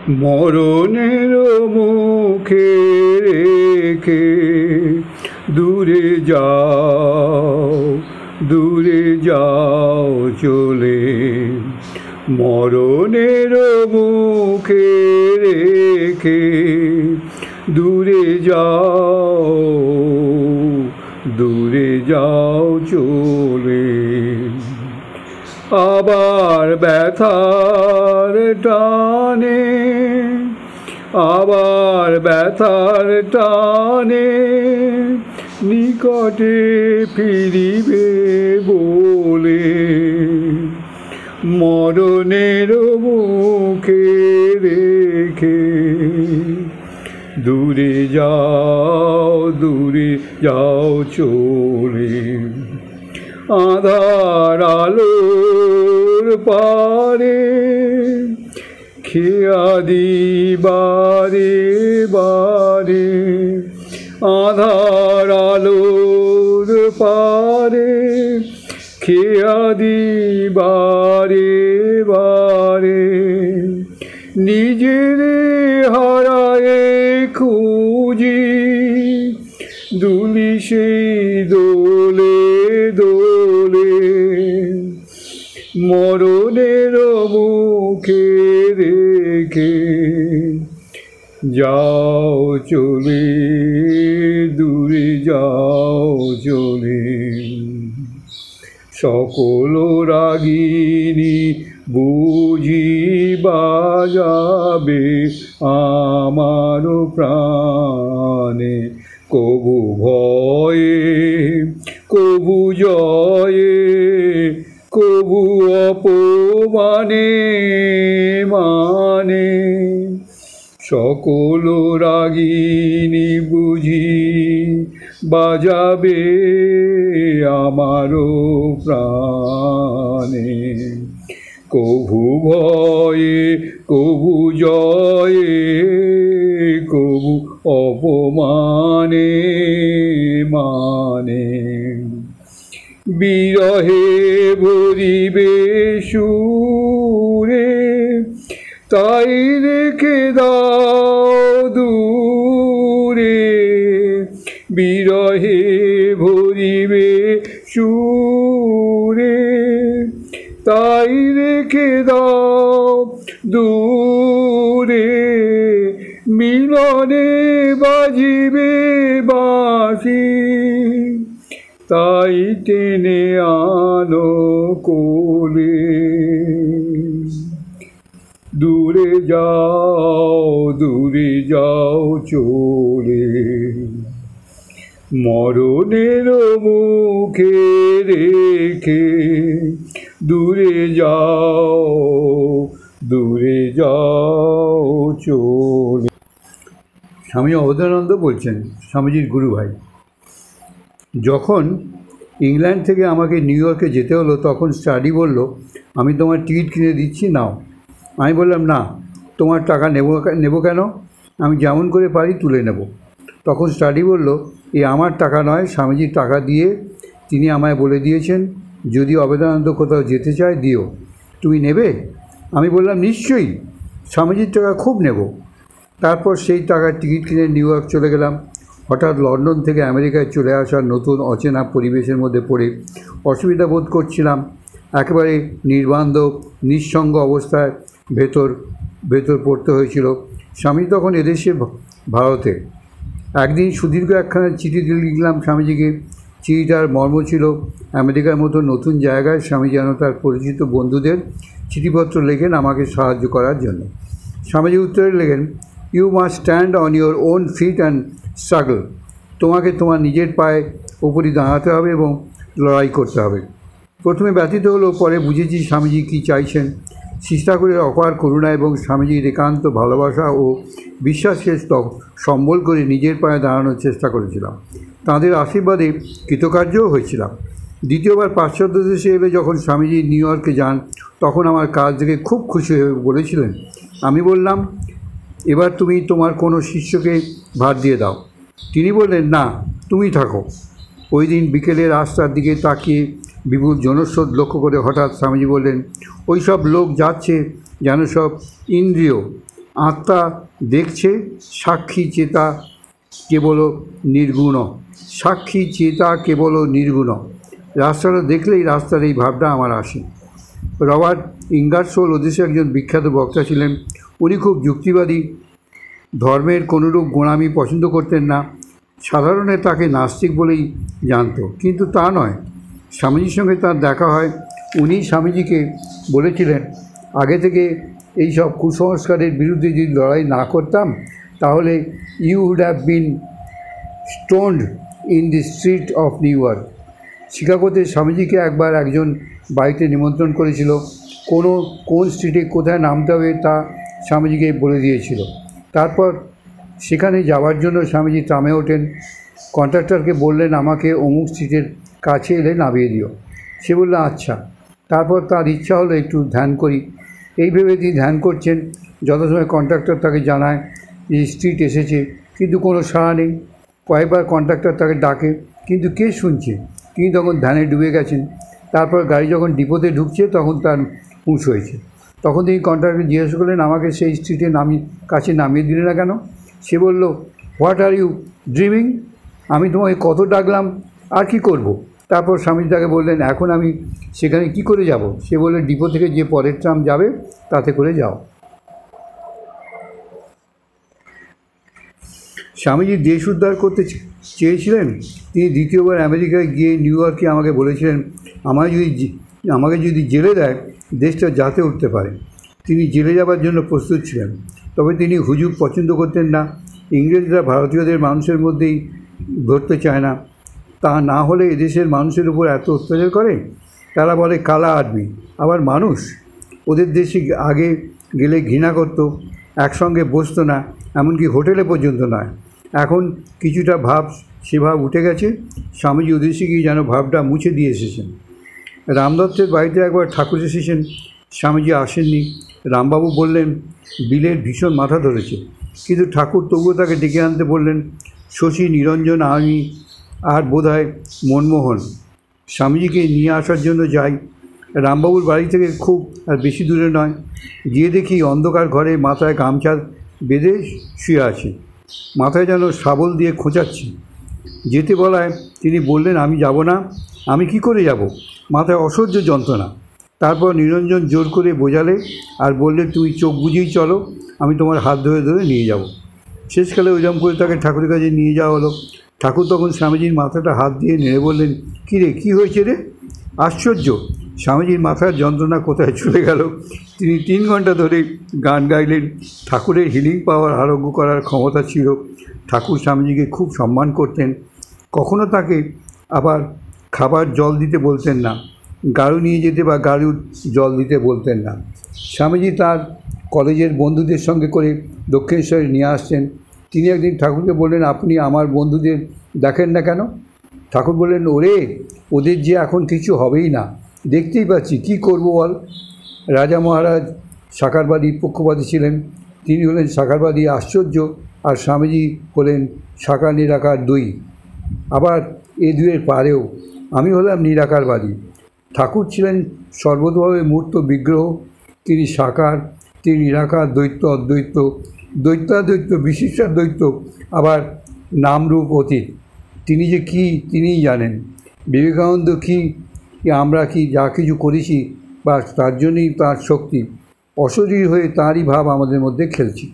মরণের মুখে রেখে দূরে যাও চলে, মরণের মুখে রেখে দূরে যাও চলে। আবার ব্যথার টানে নিকটে ফিরিবে বলে, মরণের মুখে রেখে দূরে যাও চলে। আঁধার আলোর পারে খেয়া দিবারে বারে, আঁধার আলোর পারে খেয়া দিবারে বারে, নিজের হারায়ে খুঁজি দুলি সেই দোলে দোলে, মরণের মুখে রেখে যাও চলে, দূরে যাও চলে। সকল রাগিনী বুঝি বাজাবে আমার প্রাণে, কবু ভয়ে কবু জয়ে কবু অপমানে মানে, সকল রাগিনী বুঝি বাজাবে আমারও প্রাণে, কবু ভয়ে কবু জয়ে কবু অপমানে মানে, বিরহে ভরিবে সুরে তাই রেখে দাও দূরে, বিরহে ভরিবে সুরে তাই রেখে দাও দূরে, মিলনে বাজিবে বাঁশি তাই টেনে আনো কোলে, দূরে যাও চলে, মরণের মুখে রেখে দূরে যাও চলে। স্বামী অবধানানন্দ বলছেন, স্বামীজির গুরু ভাই, যখন ইংল্যান্ড থেকে আমাকে নিউ ইয়র্কে যেতে হলো তখন স্টাডি বলল, আমি তোমার টিকিট কিনে দিচ্ছি, নাও। আমি বললাম, না, তোমার টাকা নেব কেন, আমি যেমন করে পারি তুলে নেব। তখন স্টাডি বলল, এ আমার টাকা নয়, স্বামীজির টাকা দিয়ে তিনি আমায় বলে দিয়েছেন যদি অবধানানন্দ কোথাও যেতে চায় দিও, তুমি নেবে? আমি বললাম, নিশ্চয়ই, স্বামীজির টাকা খুব নেব। তারপর সেই টাকার টিকিট কিনে নিউ ইয়র্ক চলে গেলাম। হঠাৎ লন্ডন থেকে আমেরিকায় চলে আসার নতুন অচেনা পরিবেশের মধ্যে পড়ে অসুবিধা বোধ করছিলাম। একেবারে নির্বান্ধব নিঃসঙ্গ অবস্থায় ভেতর পড়তে হয়েছিল। স্বামী তখন এদেশে ভারতে। একদিন সুদীর্ঘ একখানা চিঠি লিখলাম স্বামীজিকে। চিঠিটার মর্ম ছিল, আমেরিকার মতো নতুন জায়গায় স্বামী যেন তার পরিচিত বন্ধুদের চিঠিপত্র লেখেন আমাকে সাহায্য করার জন্য। স্বামীজি উত্তরে লেখেন, you must stand on your own feet and struggle. তোমাকে তোমার নিজের পায়ে উপরই দাঁড়াতে হবে এবং লড়াই করতে হবে। প্রথমে ব্যথিত হলো, পরে বুঝেছি স্বামীজি কী চাইছেন। শিষ্টাকুরের অপার করুণা এবং স্বামীজির একান্ত ভালোবাসা ও বিশ্বাসকে সম্বল করে নিজের পায়ে দাঁড়ানোর চেষ্টা করেছিলাম। তাঁদের আশীর্বাদে কৃতকার্যও হয়েছিলাম। দ্বিতীয়বার পাশ্চাত্য দেশে এলে যখন স্বামীজি নিউ ইয়র্কে যান তখন আমার কাজ দেখে খুব খুশি হয়ে বলেছিলেন। আমি বললাম, এবার তুমি তোমার কোনো শিষ্যকে ভার দিয়ে দাও। তিনি বললেন, না, তুমি থাকো। ওই দিন বিকেলে রাস্তার দিকে তাকিয়ে বিপুল জনস্রোত লক্ষ্য করে হঠাৎ স্বামীজি বললেন, ওই সব লোক যাচ্ছে যেন সব ইন্দ্রিয়, আত্মা দেখছে, সাক্ষী চেতা কেবল নির্গুণ, সাক্ষী চেতা কেবল নির্গুণ। রাস্তাটা দেখলেই রাস্তার এই ভাবটা আমার আসে। রবার্ট ইঙ্গারসোল ওদেশে একজন বিখ্যাত বক্তা ছিলেন। উনি খুব যুক্তিবাদী, ধর্মের কোনোরূপ গোঁড়ামি পছন্দ করতেন না। সাধারণে তাকে নাস্তিক বলেই জানত, কিন্তু তা নয়। স্বামীজির সঙ্গে তার দেখা হয়। উনি স্বামীজিকে বলেছিলেন, আগে থেকে এই সব কুসংস্কারের বিরুদ্ধে যদি লড়াই না করতাম তাহলে you would have been stoned in the street of New York. শিকাগোতে স্বামীজিকে একবার একজন বাড়িতে নিমন্ত্রণ করেছিল। কোন স্ট্রিটে কোথায় নামতে হবে তা স্বামীজিকে বলে দিয়েছিল। তারপর সেখানে যাওয়ার জন্য স্বামীজি ট্রামে ওঠেন। কন্ট্রাক্টরকে বললেন, আমাকে অমুক স্ট্রিটের কাছে এলে নামিয়ে দিও। সে বলল, আচ্ছা। তারপর তার ইচ্ছা হলো একটু ধ্যান করি। এই ভেবে তিনি ধ্যান করছেন। যথাসময় কন্ট্রাক্টর তাকে জানায় যে স্ট্রিট এসেছে, কিন্তু কোনো সাড়া নেই। কয়েকবার কন্ট্রাক্টর তাকে ডাকে, কিন্তু কে শুনছে? তিনি তখন ধ্যানে ডুবে গেছেন। তারপর গাড়ি যখন ডিপোতে ঢুকছে তখন তার হুঁশ হয়েছে। তখন তিনি কন্ট্রাক্টর জিজ্ঞেস করলেন, আমাকে সেই স্ট্রিটে কাছে নামিয়ে দিলে না কেন? সে বলল, হোয়াট আর ইউ ড্রিমিং? আমি তোমাকে কত ডাকলাম, আর কি করব? তারপর স্বামীজি তাকে বললেন, এখন আমি সেখানে কি করে যাব? সে বলল, ডিপো থেকে যে পরের ট্রাম যাবে তাতে করে যাও। স্বামীজি দেশ উদ্ধার করতে চেয়েছিলেন। তিনি দ্বিতীয়বার আমেরিকায় গিয়ে নিউ ইয়র্কে আমাকে বলেছিলেন, আমাকে যদি জেলে দেয় দেশটা যাতে উঠতে পারে। তিনি জেলে যাবার জন্য প্রস্তুত ছিলেন, তবে তিনি হুজুগ পছন্দ করতেন না। ইংরেজরা ভারতীয়দের মানুষের মধ্যেই ধরতে চায় না। তা না হলে এদেশের মানুষের উপর এত অত্যাচার করে। তারা বলে কালা আদমি, আবার মানুষ। ওদের দেশে আগে গেলে ঘৃণা করত, একসঙ্গে বসতো না, এমনকি হোটেলে পর্যন্ত নয়। এখন কিছুটা সে ভাব উঠে গেছে। স্বামীজি ওদেশে গিয়ে যেন ভাবটা মুছে দিয়ে এসেছেন। রামদত্তের বাড়িতে একবার ঠাকুর এসেছেন, স্বামীজি আসেননি। রামবাবু বললেন, বিলের ভীষণ মাথা ধরেছে, কিন্তু ঠাকুর তবুও তাকে ডেকে আনতে বললেন। শশী, নিরঞ্জন, আমি আর বোধহয় মনমোহন স্বামীজিকে নিয়ে আসার জন্য যাই। রামবাবুর বাড়ি থেকে খুব আর বেশি দূরে নয়। গিয়ে দেখি অন্ধকার ঘরে মাথায় গামছা বেঁধে শুয়ে আছে, মাথায় যেন শাবল দিয়ে খোঁচাচ্ছে। যেতে বলায় তিনি বললেন, আমি যাব না। আমি কি করে যাব? মাথায় অসহ্য যন্ত্রণা। তারপর নিরঞ্জন জোর করে বোঝালে আর বললে, তুমি চোখ বুঝেই চলো, আমি তোমার হাত ধরে ধরে নিয়ে যাব। শেষকালে ওইরকম করে তাকে ঠাকুরের কাছে নিয়ে যাওয়া হলো। ঠাকুর তখন স্বামীজির মাথাটা হাত দিয়ে নেড়ে বললেন, কী রে, কী হয়েছে রে? আশ্চর্য, স্বামীজির মাথার যন্ত্রণা কোথায় চলে গেল। তিনি 3 ঘন্টা ধরে গান গাইলেন। ঠাকুরের হিলিং পাওয়ার, আরোগ্য করার ক্ষমতা ছিল। ঠাকুর স্বামীজিকে খুব সম্মান করতেন। কখনো তাকে আবার খাবার জল দিতে বলতেন না, গাড়ু নিয়ে যেতে বা গাড়ুর জল দিতে বলতেন না। স্বামীজি তার কলেজের বন্ধুদের সঙ্গে করে দক্ষিণেশ্বরে নিয়ে আসতেন। তিনি একদিন ঠাকুরকে বললেন, আপনি আমার বন্ধুদের দেখেন না কেন? ঠাকুর বললেন, ওরে, ওদের যে এখন কিছু হবেই না, দেখতেই পাচ্ছি, কি করব বল। রাজা মহারাজ সাকারবাদী পক্ষপাতী ছিলেন। তিনি হলেন সাকারবাদী আশ্চর্য, আর স্বামীজি হলেন সাকার নিরাকার দুই, আবার এ দুয়ের পারেও। আমি হলাম নিরাকারবাদী। ঠাকুর ছিলেন সর্বতভাবে মূর্ত বিগ্রহ। তিনি সাকার, তিনি নিরাকার, দ্বৈত অদ্বৈত, দ্বৈতাদ্বৈত, বিশিষ্টাদ্বৈত, আবার নামরূপ অতীত। তিনি যে কী তিনিই জানেন। বিবেকানন্দ কী, আমরা কি যা কিছু করেছি বা তার জন্যই তার শক্তি, অশরীর হয়ে তাঁরই ভাব আমাদের মধ্যে খেলছি।